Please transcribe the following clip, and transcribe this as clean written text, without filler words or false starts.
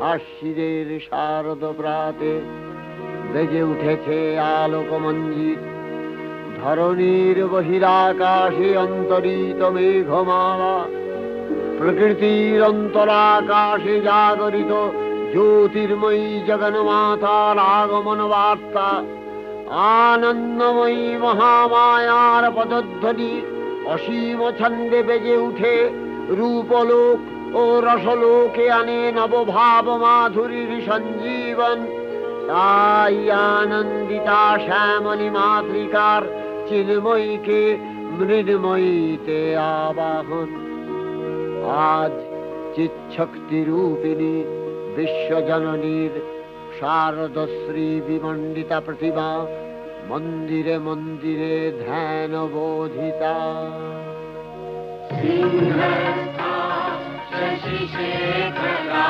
আশ্বিনের শারদ প্রাতে বেজে উঠেছে আলোকমঞ্জিত। ধরণীর বহিরাকাশে অন্তরিত মেঘমালা, প্রকৃতির অন্তরাকাশে জাগরিত জ্যোতির্ময়ী জগন্মাতার আগমন বার্তা। আনন্দময়ী মহামায়ার পদধ্বনি অসীম ছন্দে বেজে উঠে রূপলোক ও রসলোকে আনে নবভাব মাধুরীর সঞ্জীবন। তাই আনন্দিতা শ্যামলী মাতৃকার চিন্ময়ীকে মৃন্ময়ীতে আবাহন। আজ চিৎশক্তি রূপিণী বিশ্বজননীর শারদশ্রী বিমণ্ডিতা প্রতিমা মন্দিরে মন্দিরে ধ্যান বোধিতা। সিংহস্থা শশিশেখরা